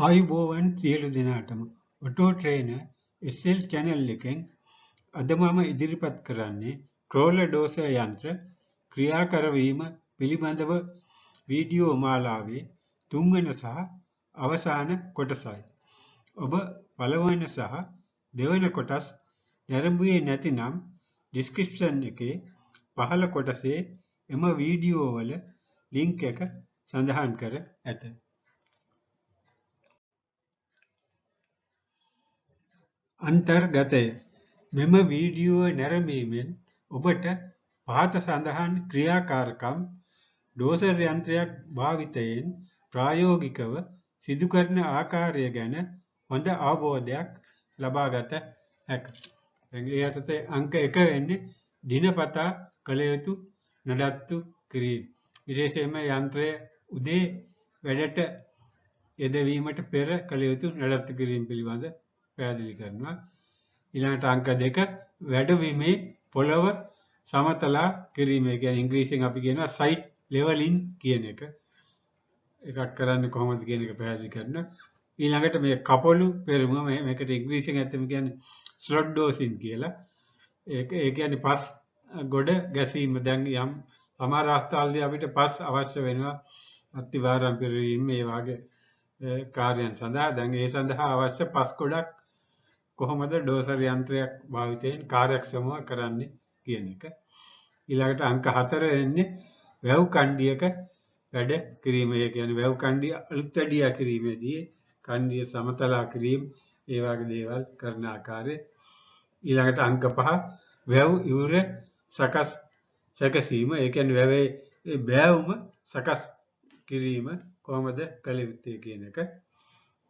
ආයුබෝවන් සියලු දෙනාටම ඔටෝ ට්‍රේනර් SL channel එකෙන් අද මම ඉදිරිපත් කරන්නේ ක්‍රෝලර් ඩෝසර් යන්ත්‍ර ක්‍රියා කරවීම පිළිබඳව වීඩියෝ මාලාවේ තුන්වන සහ අවසාන කොටසයි. ඔබ පළවෙනි සහ දෙවන කොටස් නැරඹුවේ නැතිනම් ඩිස්ක්‍රිප්ෂන් එකේ පහළ කොටසේ එම වීඩියෝ වල ලින්ක් එක සඳහන් කර ඇත. අන්තර්ගතය මෙම වීඩියෝ නැරඹීමෙන් ඔබට පහත සඳහන් ක්‍රියාකාරකම් ඩෝසර් යන්ත්‍රයක් භාවිතයෙන් ප්‍රායෝගිකව සිදු කරන ආකාරය ගැන හොඳ අවබෝධයක් ලබාගත හැක. ඒ යටතේ අංක 1 වෙන්නේ දිනපතා කළ යුතු නඩත්තු කිරීම. විශේෂයෙන්ම යන්ත්‍රය උදේ වැඩට යෙදවීමට පෙර කළ යුතු නඩත්තු කිරීම පිළිබඳ පැහැදිලි කරනවා. ඊළඟට අංක 2 වැඩවීමේ පොළව සමතලා කිරීම. ඒ කියන්නේ ඉංග්‍රීසියෙන් අපි කියනවා සයිට් ලෙවලින් කියන එක. එකක් කරන්නේ කොහොමද කියන එක පැහැදිලි කරනවා. ඊළඟට මේ කපොළු පෙරමුව මේකට ඉංග්‍රීසියෙන් ඇත්තම කියන්නේ ස්ලොට් ඩෝසින් කියලා. ඒ කියන්නේ පස් ගොඩ ගැසීම. දැන් යම් සමහර අවස්ථාවලදී අපිට පස් අවශ්‍ය වෙනවා අත්තිවාරම් පෙරවීම මේ වාගේ කාර්යයන් සඳහා. දැන් ඒ සඳහා අවශ්‍ය පස් ගොඩක් කොහොමද ඩෝසර් යන්ත්‍රයක් භාවිතයෙන් කාර්යක්ෂමව කරන්නේ කියන එක. ඊළඟට අංක 4 වෙන්නේ වැව් කණ්ඩියක වැඩ කිරීම. ඒ කියන්නේ වැව් කණ්ඩිය අලුත් වැඩියා කිරීමේදී කණ්ඩිය සමතලා කිරීම ඒ වගේ දේවල් කරන ආකාරය. ඊළඟට අංක 5 වැව් ඉවුර සැකසීම. ඒ කියන්නේ වැවේ බෑවුම සකස් කිරීම කොහොමද කළ යුත්තේ කියන එක.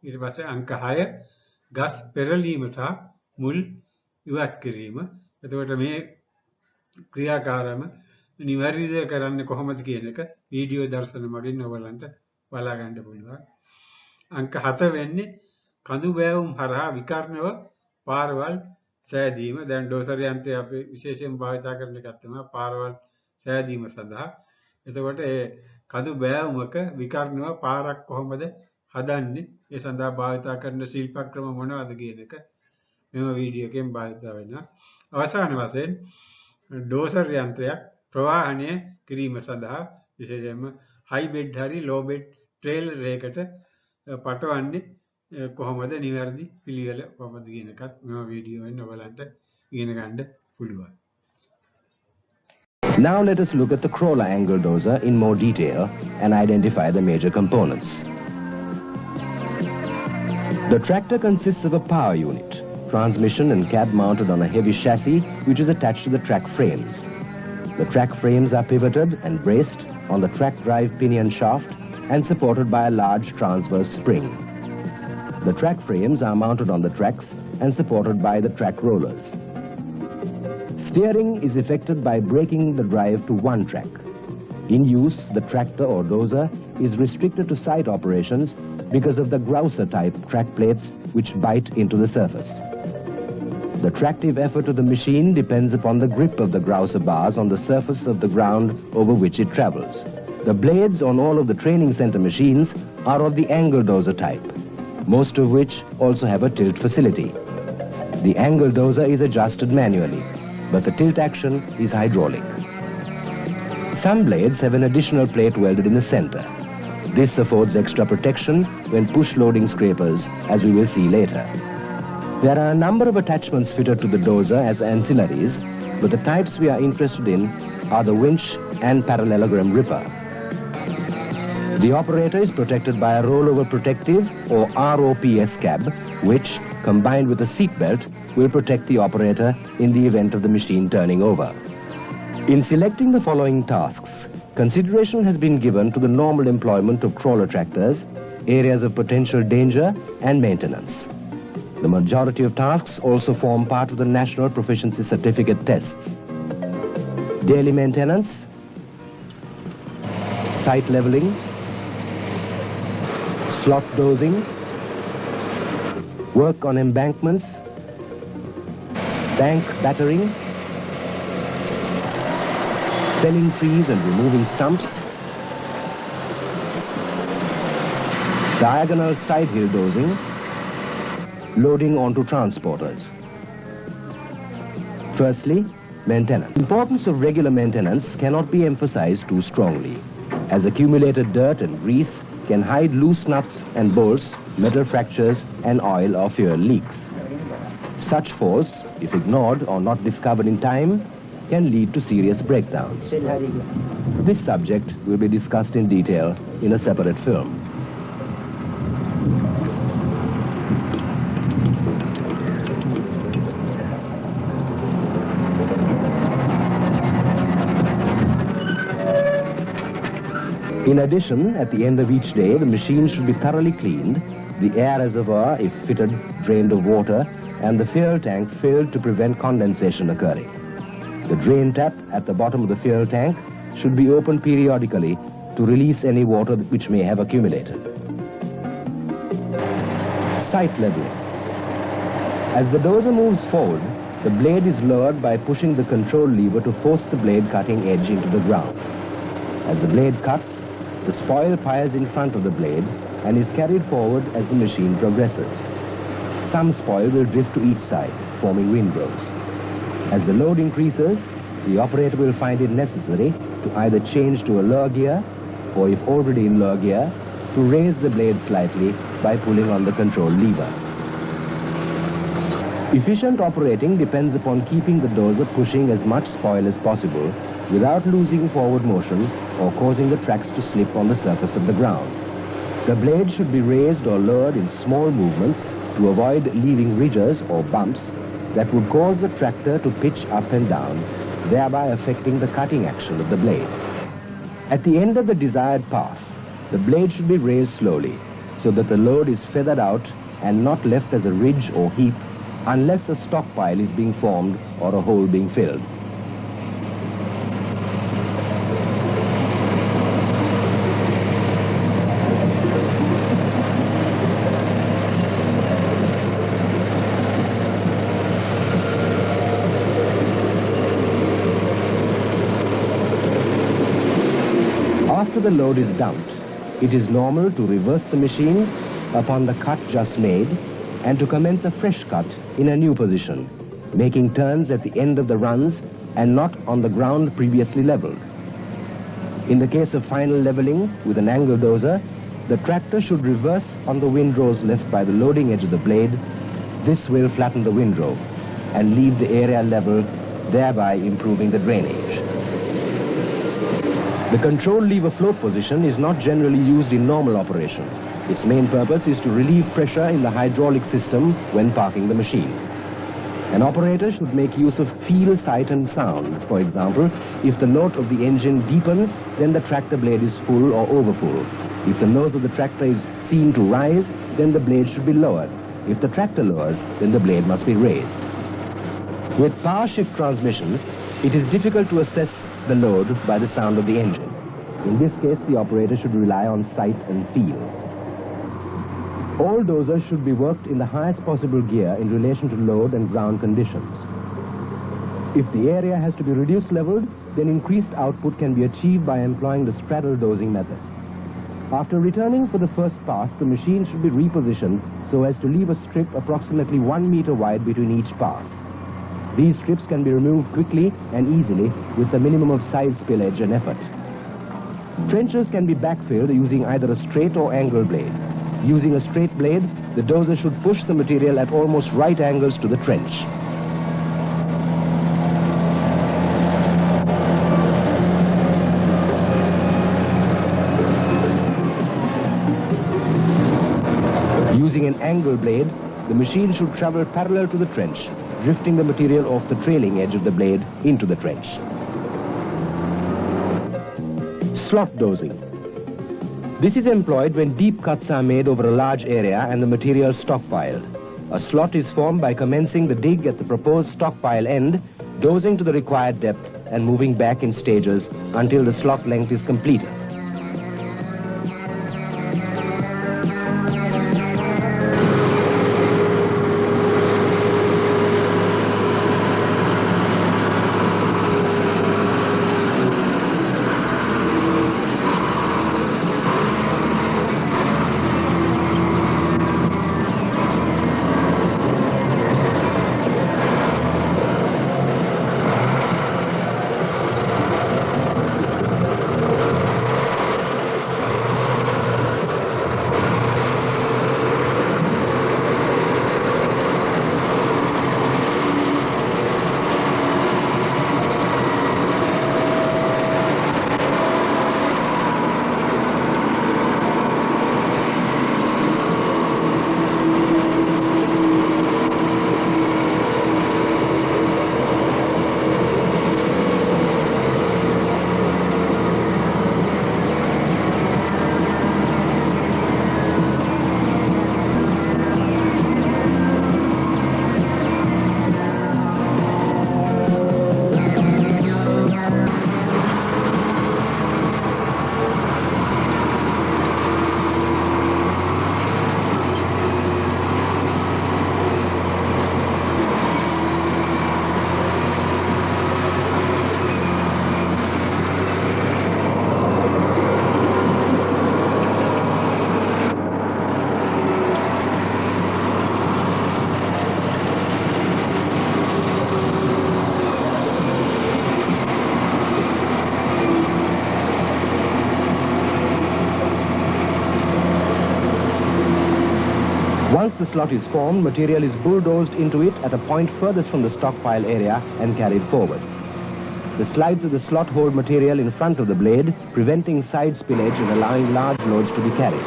ඊට පස්සේ අංක 6 ගස් පෙරලීම සහ මුල් ඉවත් කිරීම. එතකොට මේ ක්‍රියාකාරම නිවැරදිව කරන්නේ කොහොමද කියන එක වීඩියෝ දර්ශන මගින් ඔයගලන්ට බලා ගන්න පුළුවන්. අංක 7 වෙන්නේ කඳු බෑවුම් හරහා විකර්ණව පාරවල් සෑදීම. දැන් ඩෝසර් යන්ත්‍රය අපි විශේෂයෙන් භාවිත කරන එකක් තමයි පාරවල් සෑදීම සඳහා. එතකොට ඒ කඳු බෑවුමක විකර්ණව පාරක් කොහොමද හදන්නේ, ඒ සඳහා භාවිත කරන ශිල්ප ක්‍රම මොනවද කියන එක මෙම වීඩියෝ එකෙන් භාවිත වෙනවා. අවසාන වශයෙන් ඩෝසර් යන්ත්‍රයක් ප්‍රවාහනය කිරීම සඳහා විශේෂයෙන්ම හයි බෙඩ් හරි ලෝ බෙඩ් ට්‍රේලර් එකකට පටවන්නේ කොහොමද, නිවැරදි පිළිවෙල කොහොමද කියන එකත් මෙම වීඩියෝ එකෙන් ඔයගලන්ට ඉගෙන ගන්න පුළුවන්. Now let us look at the crawler angle dozer in more detail and identify the major components. The tractor consists of a power unit, transmission and cab mounted on a heavy chassis which is attached to the track frames. The track frames are pivoted and braced on the track drive pinion shaft and supported by a large transverse spring. The track frames are mounted on the tracks and supported by the track rollers. Steering is effected by braking the drive to one track. In use, the tractor or dozer is restricted to site operations because of the grouser type track plates which bite into the surface. The tractive effort of the machine depends upon the grip of the grouser bars on the surface of the ground over which it travels. The blades on all of the training center machines are of the angle dozer type, most of which also have a tilt facility. The angle dozer is adjusted manually, but the tilt action is hydraulic. Some blades have an additional plate welded in the center. This affords extra protection when push loading scrapers, as we will see later. There are a number of attachments fitted to the dozer as ancillaries, but the types we are interested in are the winch and parallelogram ripper. The operator is protected by a rollover protective or ROPS cab, which, combined with a seat belt, will protect the operator in the event of the machine turning over. In selecting the following tasks, consideration has been given to the normal employment of crawler tractors, areas of potential danger and maintenance. The majority of tasks also form part of the National Proficiency Certificate tests. Daily maintenance, site leveling, slot dozing, work on embankments, bank battering, felling trees and removing stumps, diagonal side hill dozing, loading onto transporters. Firstly, maintenance. The importance of regular maintenance cannot be emphasized too strongly, as accumulated dirt and grease can hide loose nuts and bolts, metal fractures, and oil or fuel leaks. Such faults, if ignored or not discovered in time, can lead to serious breakdowns. This subject will be discussed in detail in a separate film. In addition, at the end of each day, the machine should be thoroughly cleaned, the air reservoir, if fitted, drained of water, and the fuel tank filled to prevent condensation occurring. The drain tap at the bottom of the fuel tank should be opened periodically to release any water which may have accumulated. Sight leveling. As the dozer moves forward, the blade is lowered by pushing the control lever to force the blade cutting edge into the ground. As the blade cuts, the spoil piles in front of the blade and is carried forward as the machine progresses. Some spoil will drift to each side, forming windrows. As the load increases, the operator will find it necessary to either change to a lower gear, or if already in lower gear, to raise the blade slightly by pulling on the control lever. Efficient operating depends upon keeping the dozer pushing as much spoil as possible without losing forward motion or causing the tracks to slip on the surface of the ground. The blade should be raised or lowered in small movements to avoid leaving ridges or bumps that would cause the tractor to pitch up and down, thereby affecting the cutting action of the blade. At the end of the desired pass, the blade should be raised slowly so that the load is feathered out and not left as a ridge or heap unless a stockpile is being formed or a hole being filled. After the load is dumped, it is normal to reverse the machine upon the cut just made and to commence a fresh cut in a new position, making turns at the end of the runs and not on the ground previously leveled. In the case of final leveling with an angle dozer, the tractor should reverse on the windrows left by the loading edge of the blade. This will flatten the windrow and leave the area level, thereby improving the drainage. The control lever float position is not generally used in normal operation. Its main purpose is to relieve pressure in the hydraulic system when parking the machine. An operator should make use of feel, sight and sound. For example, if the note of the engine deepens, then the tractor blade is full or overfull. If the nose of the tractor is seen to rise, then the blade should be lowered. If the tractor lowers, then the blade must be raised. With power shift transmission, it is difficult to assess the load by the sound of the engine. In this case, the operator should rely on sight and feel. All dozers should be worked in the highest possible gear in relation to load and ground conditions. If the area has to be reduced leveled, then increased output can be achieved by employing the straddle dozing method. After returning for the first pass, the machine should be repositioned so as to leave a strip approximately 1 meter wide between each pass. These strips can be removed quickly and easily with the minimum of side spillage and effort. Trenches can be backfilled using either a straight or angle blade. Using a straight blade, the dozer should push the material at almost right angles to the trench. Using an angle blade, the machine should travel parallel to the trench, drifting the material off the trailing edge of the blade into the trench. Slot dozing. This is employed when deep cuts are made over a large area and the material stockpiled. A slot is formed by commencing the dig at the proposed stockpile end, dozing to the required depth and moving back in stages until the slot length is completed. Once the slot is formed, material is bulldozed into it at a point furthest from the stockpile area and carried forwards. The slides of the slot hold material in front of the blade, preventing side spillage and allowing large loads to be carried.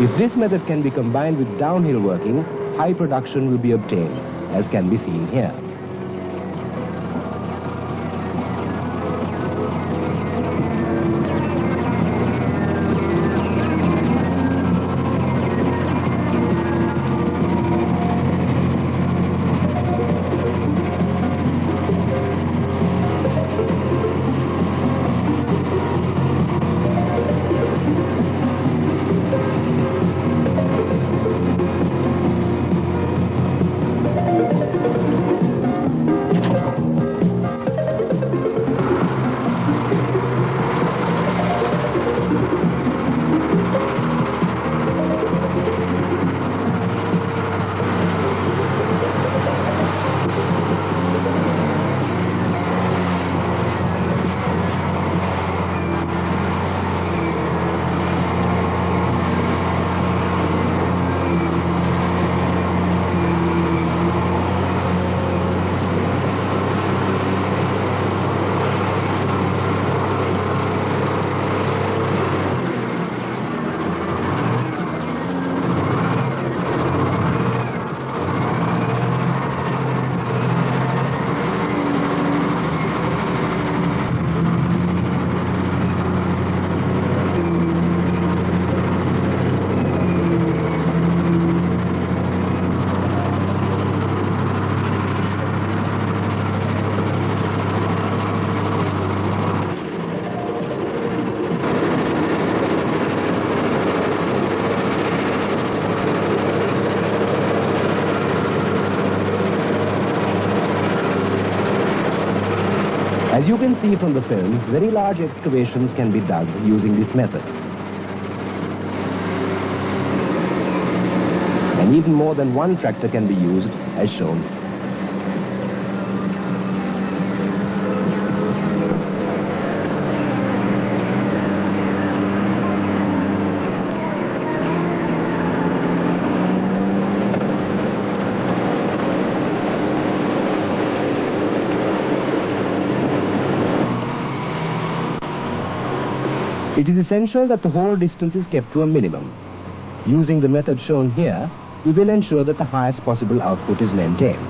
If this method can be combined with downhill working, high production will be obtained, as can be seen here. As you can see from the film, very large excavations can be dug using this method. And even more than one tractor can be used, as shown. It is essential that the whole distance is kept to a minimum. Using the method shown here, we will ensure that the highest possible output is maintained.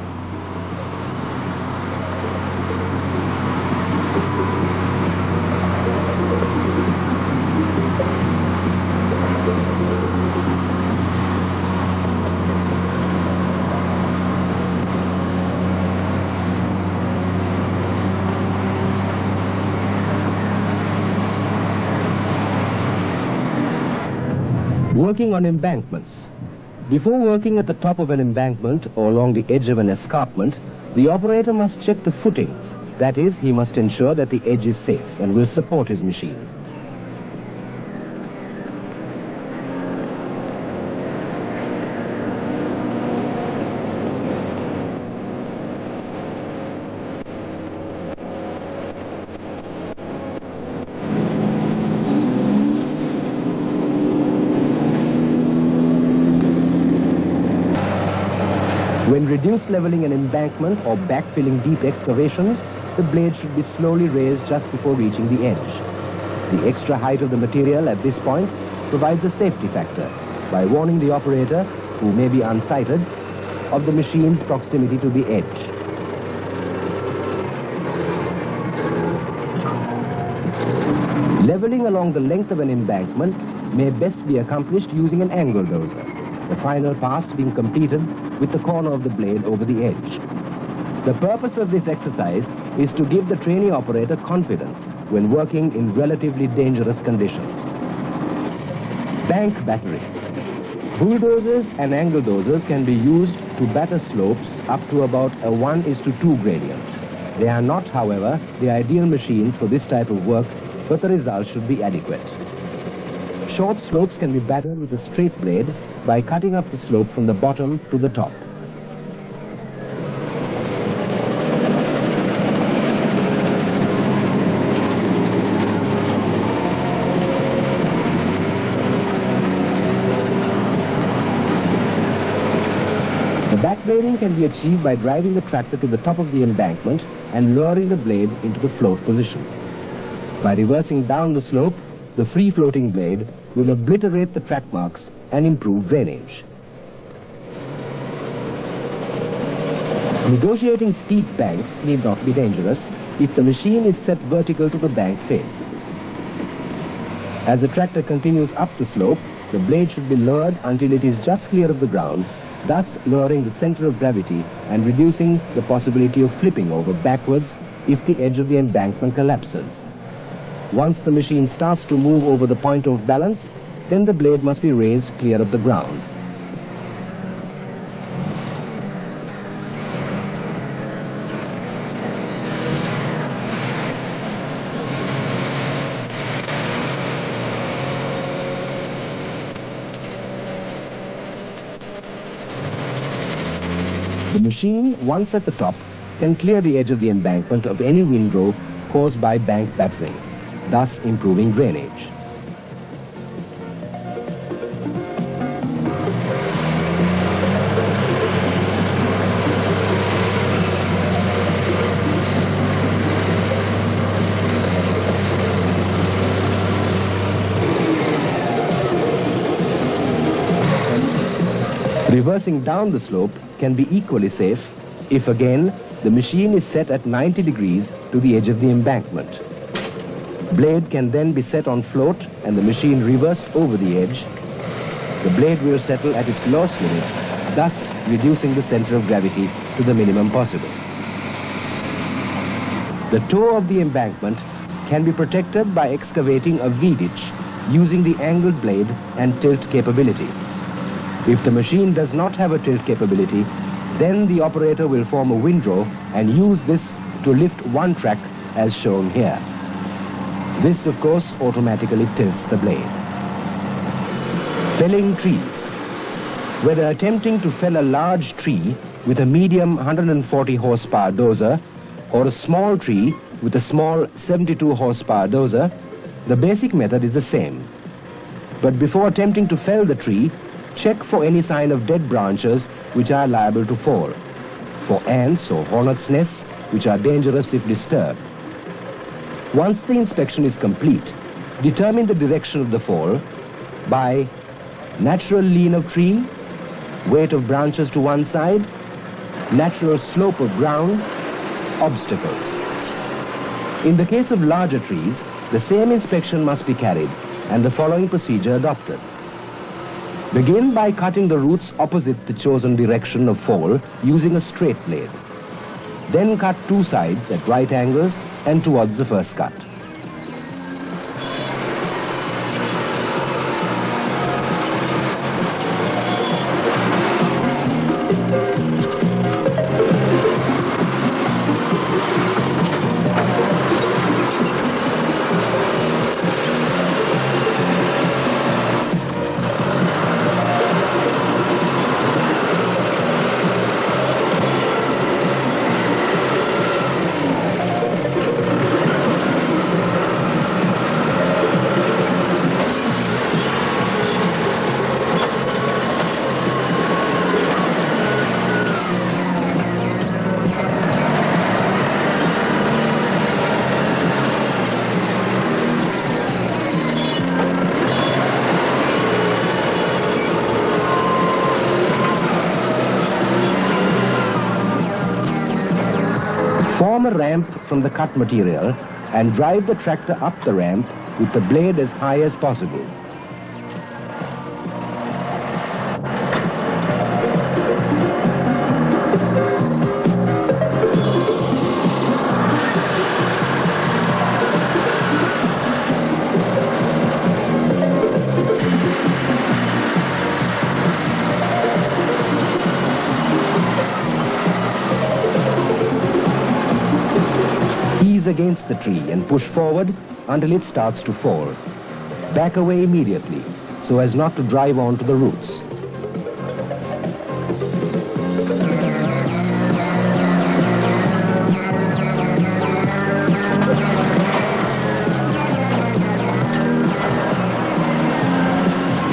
Working on embankments. Before working at the top of an embankment or along the edge of an escarpment, the operator must check the footings. That is, he must ensure that the edge is safe and will support his machine. When reduce leveling an embankment or backfilling deep excavations, the blade should be slowly raised just before reaching the edge. The extra height of the material at this point provides a safety factor by warning the operator, who may be unsighted, of the machine's proximity to the edge. Leveling along the length of an embankment may best be accomplished using an angle dozer, the final pass being completed with the corner of the blade over the edge. The purpose of this exercise is to give the trainee operator confidence when working in relatively dangerous conditions. Bank battering. Bulldozers and angle dozers can be used to batter slopes up to about a 1:2 gradient. They are not, however, the ideal machines for this type of work, but the results should be adequate. Short slopes can be battered with a straight blade by cutting up the slope from the bottom to the top. Auto-training can be achieved by driving the tractor to the top of the embankment and lowering the blade into the float position. By reversing down the slope, the free-floating blade will obliterate the track marks and improve drainage. Negotiating steep banks need not be dangerous if the machine is set vertical to the bank face. As the tractor continues up the slope, the blade should be lowered until it is just clear of the ground, thus lowering the center of gravity and reducing the possibility of flipping over backwards if the edge of the embankment collapses. Once the machine starts to move over the point of balance, then the blade must be raised clear of the ground. The machine, once at the top, can clear the edge of the embankment of any windrow caused by bank battering, thus improving drainage. Reversing down the slope can be equally safe if again the machine is set at 90 degrees to the edge of the embankment. Blade can then be set on float and the machine reversed over the edge. The blade will settle at its lowest limit, thus reducing the center of gravity to the minimum possible. The toe of the embankment can be protected by excavating a V-ditch using the angled blade and tilt capability. If the machine does not have a tilt capability, then the operator will form a windrow and use this to lift one track as shown here. This, of course, automatically tilts the blade. Felling trees. Whether attempting to fell a large tree with a medium 140 horsepower dozer or a small tree with a small 72 horsepower dozer, the basic method is the same. But before attempting to fell the tree, check for any sign of dead branches which are liable to fall, for ants or hornets' nests which are dangerous if disturbed. Once the inspection is complete, determine the direction of the fall by natural lean of tree, weight of branches to one side, natural slope of ground, obstacles. In the case of larger trees, the same inspection must be carried and the following procedure adopted. Begin by cutting the roots opposite the chosen direction of fall using a straight blade. Then cut two sides at right angles and towards the first cut. Form a ramp from the cut material and drive the tractor up the ramp with the blade as high as possible. Against the tree and push forward until it starts to fall. Back away immediately so as not to drive onto the roots.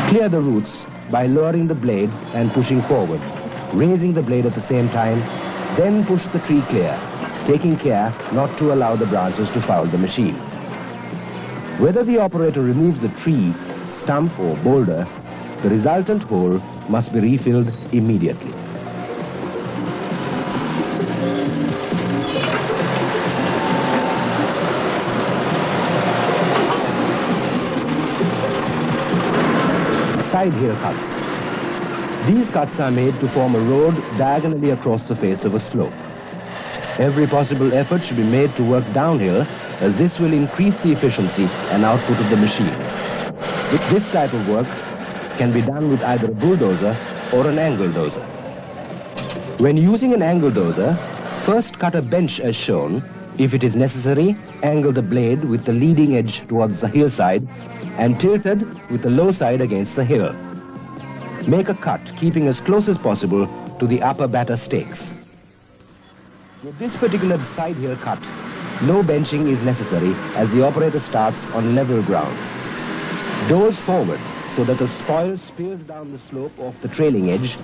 Clear the roots by lowering the blade and pushing forward. raising the blade at the same time, then push the tree clear, taking care not to allow the branches to foul the machine. Whether the operator removes the tree, stump or boulder, the resultant hole must be refilled immediately. Side hill cuts. These cuts are made to form a road diagonally across the face of a slope. Every possible effort should be made to work downhill, as this will increase the efficiency and output of the machine. This type of work can be done with either a bulldozer or an angle dozer. When using an angle dozer, first cut a bench as shown. If it is necessary, angle the blade with the leading edge towards the hillside and tilted with the low side against the hill. Make a cut, keeping as close as possible to the upper batter stakes. With this particular side hill cut, no benching is necessary as the operator starts on level ground. Doze forward so that the spoil spills down the slope off the trailing edge.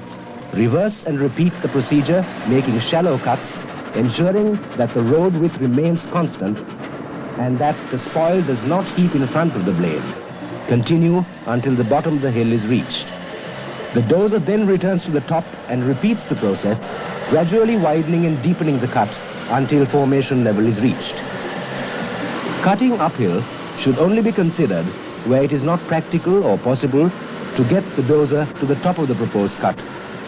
Reverse and repeat the procedure, making shallow cuts, ensuring that the road width remains constant and that the spoil does not heap in front of the blade. Continue until the bottom of the hill is reached. The dozer then returns to the top and repeats the process, gradually widening and deepening the cut until formation level is reached. Cutting uphill should only be considered where it is not practical or possible to get the dozer to the top of the proposed cut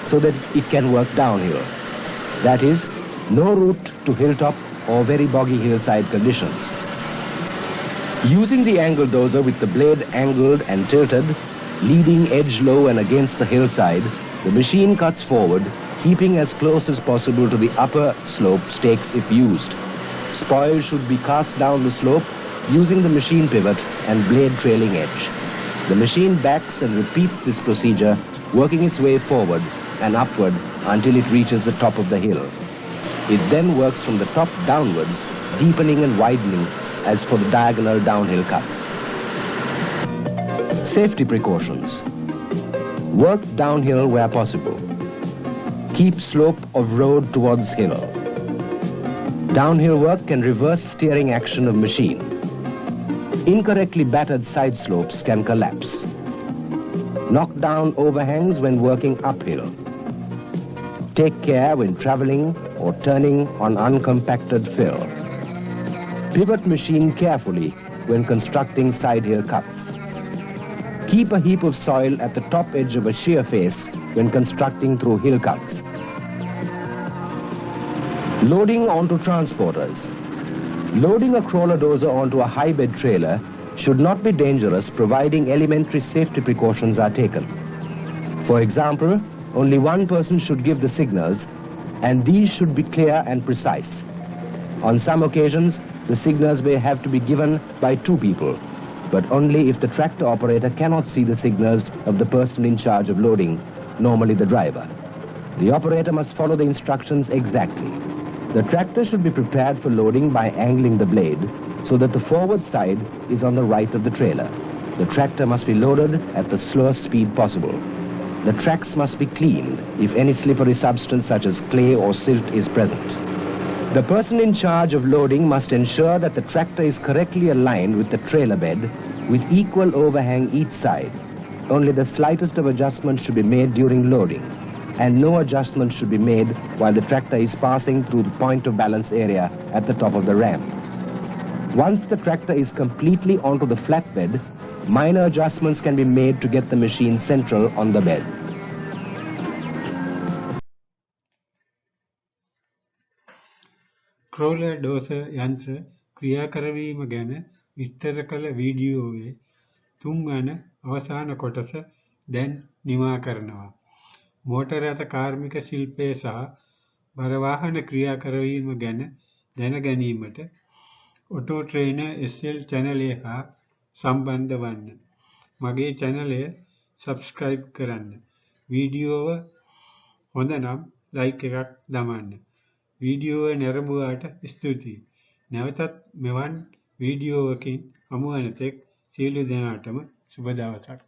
so that it can work downhill. That is, no route to hilltop or very boggy hillside conditions. Using the angle dozer with the blade angled and tilted, leading edge low and against the hillside, the machine cuts forward, keeping as close as possible to the upper slope stakes if used. Spoil should be cast down the slope using the machine pivot and blade trailing edge. The machine backs and repeats this procedure, working its way forward and upward until it reaches the top of the hill. It then works from the top downwards, deepening and widening as for the diagonal downhill cuts. Safety precautions. Work downhill where possible. Keep slope of road towards hill. Downhill work can reverse steering action of machine. Incorrectly battered side slopes can collapse. Knock down overhangs when working uphill. Take care when traveling or turning on uncompacted fill. Pivot machine carefully when constructing side hill cuts. Keep a heap of soil at the top edge of a shear face when constructing through hill cuts. Loading onto transporters. Loading a crawler dozer onto a high bed trailer should not be dangerous providing elementary safety precautions are taken. For example, only one person should give the signals, and these should be clear and precise. On some occasions, the signals may have to be given by two people, but only if the tractor operator cannot see the signals of the person in charge of loading, normally the driver. The operator must follow the instructions exactly. The tractor should be prepared for loading by angling the blade so that the forward side is on the right of the trailer. The tractor must be loaded at the slowest speed possible. The tracks must be cleaned if any slippery substance such as clay or silt is present. The person in charge of loading must ensure that the tractor is correctly aligned with the trailer bed with equal overhang each side. Only the slightest of adjustments should be made during loading, and no adjustments should be made while the tractor is passing through the point of balance area at the top of the ramp. Once the tractor is completely onto the flatbed, minor adjustments can be made to get the machine central on the bed. ක්‍රෝලර් ඩෝසර් යන්ත්‍ර ක්‍රියා කරවීම ගැන විස්තර කළ වීඩියෝවේ තුන්වන අවසාන කොටස දැන් නිමා කරනවා. මෝටර රථ කාර්මික ශිල්පය සහ බරවාහන ක්‍රියා කරවීම ගැන දැන ගැනීමට AUTOTRAINER SL චැනලය හා සම්බන්ධ වන්න. මගේ චැනලය සබ්ස්ක්‍රයිබ් කරන්න. වීඩියෝව හොඳ නම් ලයික් එකක් දමන්න. වීඩියෝව නැරඹුවාට ස්තුතියි. නැවතත් මෙවන් වීඩියෝවකින් හමුවන තෙක් සියලු දෙනාටම සුබ දවසක්.